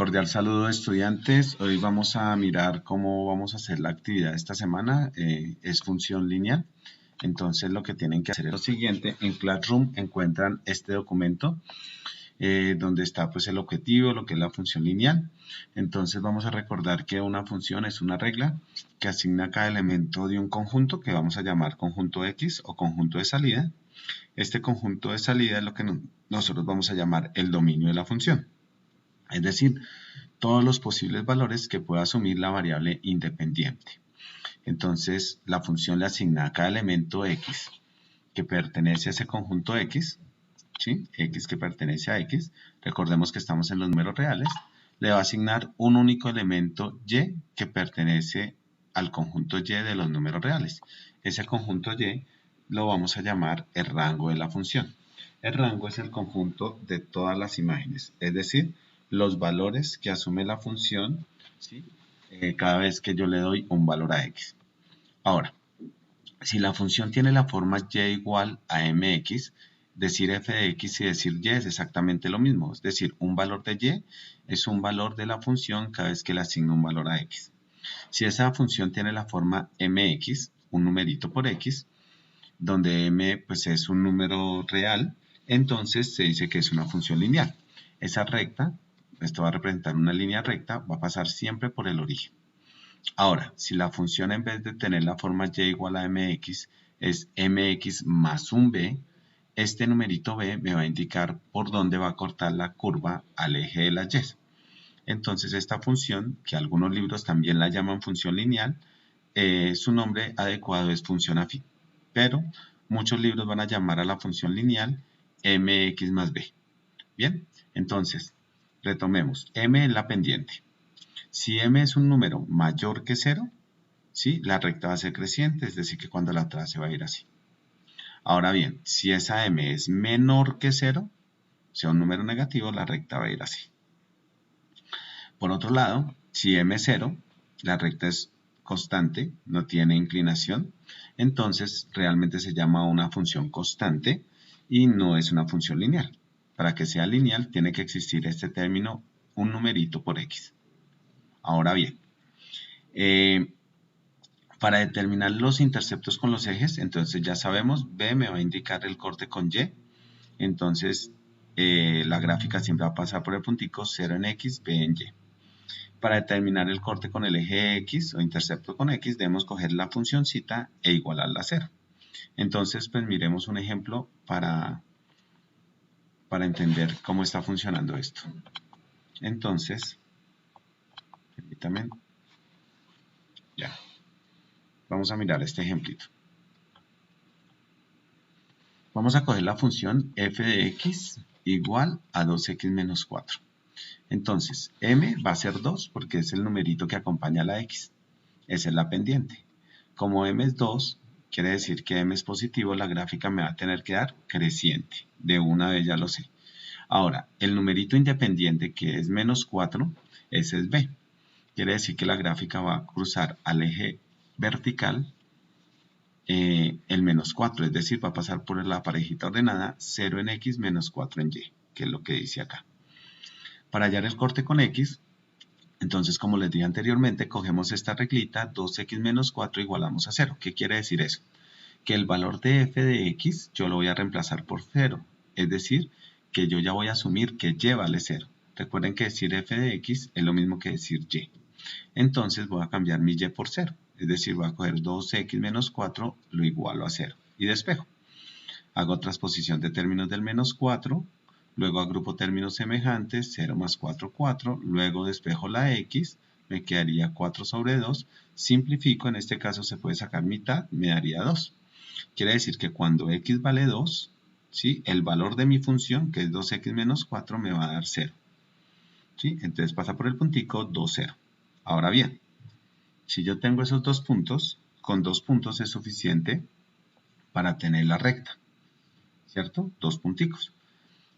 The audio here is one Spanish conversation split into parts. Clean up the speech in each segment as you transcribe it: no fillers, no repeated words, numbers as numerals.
Cordial saludo, estudiantes. Hoy vamos a mirar cómo vamos a hacer la actividad esta semana. Es función lineal. Entonces lo que tienen que hacer es lo siguiente. En Classroom encuentran este documento donde está pues el objetivo, lo que es la función lineal. Entonces vamos a recordar que una función es una regla que asigna cada elemento de un conjunto que vamos a llamar conjunto X o conjunto de salida. Este conjunto de salida es lo que nosotros vamos a llamar el dominio de la función. Es decir, todos los posibles valores que pueda asumir la variable independiente. Entonces, la función le asigna a cada elemento X que pertenece a ese conjunto X, ¿sí? X que pertenece a X, recordemos que estamos en los números reales, le va a asignar un único elemento Y que pertenece al conjunto Y de los números reales. Ese conjunto Y lo vamos a llamar el rango de la función. El rango es el conjunto de todas las imágenes, es decir, los valores que asume la función, ¿sí? Cada vez que yo le doy un valor a X. Ahora, si la función tiene la forma y igual a mx, decir f de x y decir y es exactamente lo mismo. Es decir, un valor de y es un valor de la función cada vez que le asigno un valor a x. Si esa función tiene la forma mx, un numerito por x, donde m pues, es un número real, entonces se dice que es una función lineal. Esa recta, esto va a representar una línea recta, va a pasar siempre por el origen. Ahora, si la función en vez de tener la forma y igual a mx es mx más un b, este numerito b me va a indicar por dónde va a cortar la curva al eje de la y. Entonces esta función, que algunos libros también la llaman función lineal, su nombre adecuado es función afín. Pero muchos libros van a llamar a la función lineal mx más b. Bien, entonces retomemos. M es la pendiente. Si m es un número mayor que 0, ¿sí? La recta va a ser creciente, es decir, que cuando la trace va a ir así. Ahora bien, si esa m es menor que 0, o sea, un número negativo, la recta va a ir así. Por otro lado, si m es 0, la recta es constante, no tiene inclinación, entonces realmente se llama una función constante y no es una función lineal. Para que sea lineal tiene que existir este término, un numerito por x. Ahora bien, para determinar los interceptos con los ejes, entonces ya sabemos, B me va a indicar el corte con Y, entonces la gráfica siempre va a pasar por el puntico 0 en X, B en Y. Para determinar el corte con el eje X o intercepto con X, debemos coger la funcióncita e igualarla a 0. Entonces, pues miremos un ejemplo para entender cómo está funcionando esto. Entonces, permítame. Ya. Vamos a mirar este ejemplito. Vamos a coger la función f de x igual a 2x menos 4. Entonces, m va a ser 2 porque es el numerito que acompaña a la x. Esa es la pendiente. Como m es 2, quiere decir que m es positivo, la gráfica me va a tener que dar creciente. De una vez ya lo sé. Ahora, el numerito independiente que es menos 4, ese es b. Quiere decir que la gráfica va a cruzar al eje vertical el menos 4, es decir, va a pasar por la parejita ordenada 0 en x menos 4 en y, que es lo que dice acá. Para hallar el corte con x, entonces como les dije anteriormente, cogemos esta reglita, 2x menos 4 igualamos a 0. ¿Qué quiere decir eso? Que el valor de f de x yo lo voy a reemplazar por 0, es decir, que yo ya voy a asumir que y vale 0. Recuerden que decir f de x es lo mismo que decir y. Entonces voy a cambiar mi y por 0. Es decir, voy a coger 2x menos 4, lo igualo a 0 y despejo. Hago transposición de términos del menos 4, luego agrupo términos semejantes, 0 más 4, 4, luego despejo la x, me quedaría 4 sobre 2, simplifico, en este caso se puede sacar mitad, me daría 2. Quiere decir que cuando x vale 2, ¿sí? El valor de mi función, que es 2x menos 4, me va a dar 0. ¿Sí? Entonces pasa por el puntico 2, 0. Ahora bien, si yo tengo esos dos puntos, con 2 puntos es suficiente para tener la recta, ¿cierto? 2 punticos,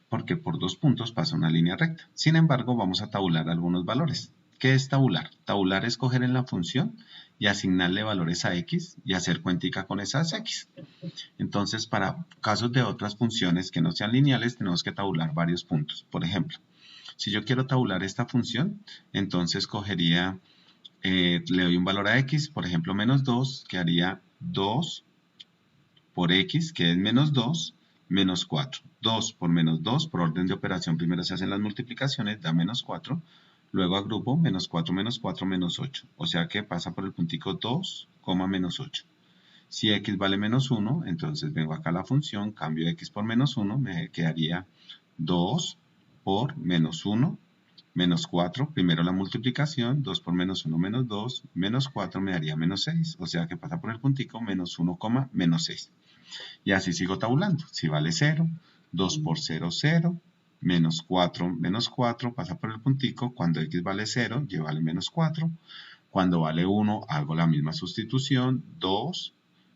porque por 2 puntos pasa una línea recta. Sin embargo, vamos a tabular algunos valores. ¿Qué es tabular? Tabular es coger en la función y asignarle valores a x y hacer cuentica con esas x. Entonces, para casos de otras funciones que no sean lineales, tenemos que tabular varios puntos. Por ejemplo, Si yo quiero tabular esta función, entonces cogería, le doy un valor a x, por ejemplo menos 2, que haría 2 por x, que es menos 2, menos 4. 2 por menos 2, por orden de operación, primero se hacen las multiplicaciones, da menos 4. Luego agrupo menos 4, menos 4, menos 8. O sea que pasa por el puntico 2, menos 8. Si x vale menos 1, entonces vengo acá a la función, cambio x por menos 1, me quedaría 2 por menos 1, menos 4, primero la multiplicación, 2 por menos 1, menos 2, menos 4 me daría menos 6, o sea que pasa por el puntico menos 1, menos 6. Y así sigo tabulando, si vale 0, 2 por 0, 0, menos 4, pasa por el puntico, cuando x vale 0, y vale menos 4, cuando vale 1, hago la misma sustitución, 2,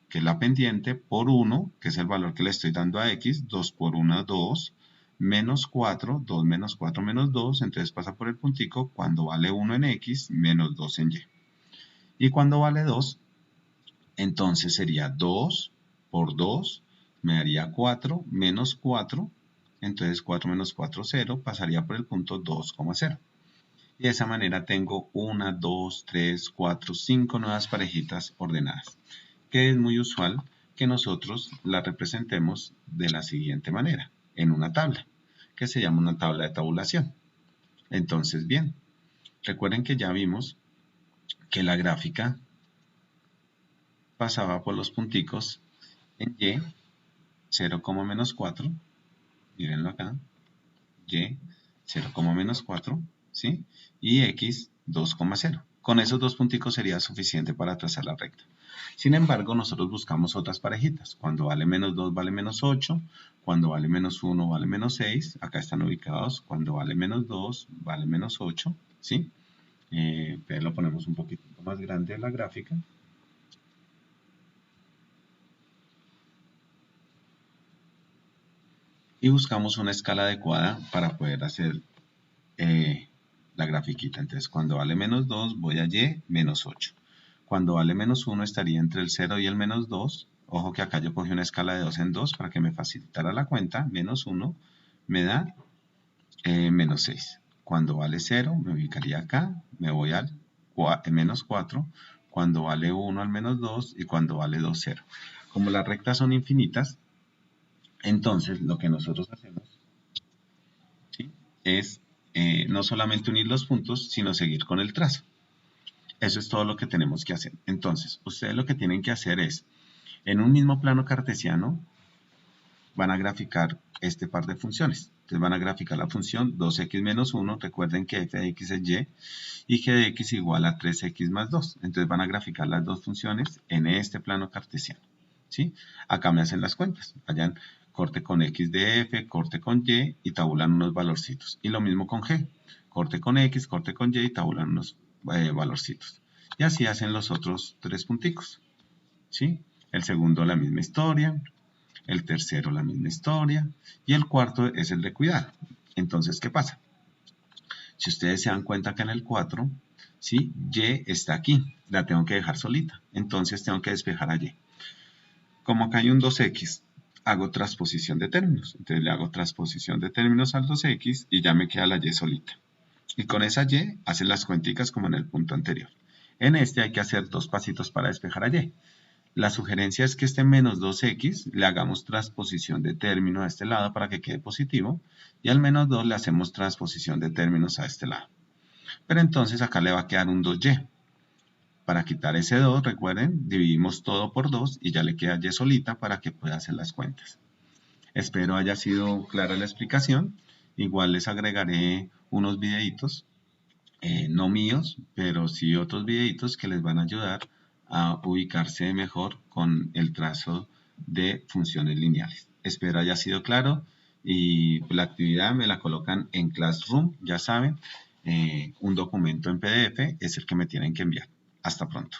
que es la pendiente, por 1, que es el valor que le estoy dando a x, 2 por 1, 2, menos 4, 2 menos 4 menos 2, entonces pasa por el puntico, cuando vale 1 en x, menos 2 en y. Y cuando vale 2, entonces sería 2 por 2, me daría 4, menos 4, entonces 4 menos 4, 0, pasaría por el punto 2,0. Y de esa manera tengo 1, 2, 3, 4, 5 nuevas parejitas ordenadas, que es muy usual que nosotros las representemos de la siguiente manera, en una tabla, que se llama una tabla de tabulación. Entonces, bien, recuerden que ya vimos que la gráfica pasaba por los punticos en y, 0, menos 4, mírenlo acá, y, 0, menos 4, ¿sí? Y x, 2,0. Con esos dos punticos sería suficiente para trazar la recta. Sin embargo, nosotros buscamos otras parejitas. Cuando vale menos 2, vale menos 8. Cuando vale menos 1, vale menos 6. Acá están ubicados. Cuando vale menos 2, vale menos 8, ¿sí? Lo ponemos un poquito más grande en la gráfica. Y buscamos una escala adecuada para poder hacer la grafiquita. Entonces, cuando vale menos 2, voy a y menos 8. Cuando vale menos 1, estaría entre el 0 y el menos 2. Ojo que acá yo cogí una escala de 2 en 2 para que me facilitara la cuenta. Menos 1 me da menos 6. Cuando vale 0, me ubicaría acá. Me voy al menos 4. Cuando vale 1 al menos 2 y cuando vale 2, 0. Como las rectas son infinitas, entonces lo que nosotros hacemos, ¿sí?, es no solamente unir los puntos, sino seguir con el trazo. Eso es todo lo que tenemos que hacer. Entonces, ustedes lo que tienen que hacer es, en un mismo plano cartesiano, van a graficar este par de funciones. Entonces van a graficar la función 2x menos 1, recuerden que f de x es y, y g de x igual a 3x más 2. Entonces van a graficar las dos funciones en este plano cartesiano, ¿sí? Acá me hacen las cuentas. Vayan, corte con x de f, corte con y tabulan unos valorcitos. Y lo mismo con g. Corte con x, corte con y tabulan unos valorcitos. Y así hacen los otros tres punticos, ¿sí? El segundo la misma historia, el tercero la misma historia y el cuarto es el de cuidado. Entonces, ¿qué pasa? Si ustedes se dan cuenta que en el 4, ¿sí?, y está aquí, la tengo que dejar solita, entonces tengo que despejar a y. Como acá hay un 2x, hago transposición de términos, entonces le hago transposición de términos al 2x y ya me queda la y solita. Y con esa y hacen las cuenticas como en el punto anterior. En este hay que hacer dos pasitos para despejar a y. La sugerencia es que este menos 2x le hagamos transposición de término a este lado para que quede positivo y al menos 2 le hacemos transposición de términos a este lado. Pero entonces acá le va a quedar un 2y. Para quitar ese 2, recuerden, dividimos todo por 2 y ya le queda y solita para que pueda hacer las cuentas. Espero haya sido clara la explicación. Igual les agregaré unos videitos, no míos, pero sí otros videitos que les van a ayudar a ubicarse mejor con el trazo de funciones lineales. Espero haya sido claro y la actividad me la colocan en Classroom, ya saben, un documento en PDF es el que me tienen que enviar. Hasta pronto.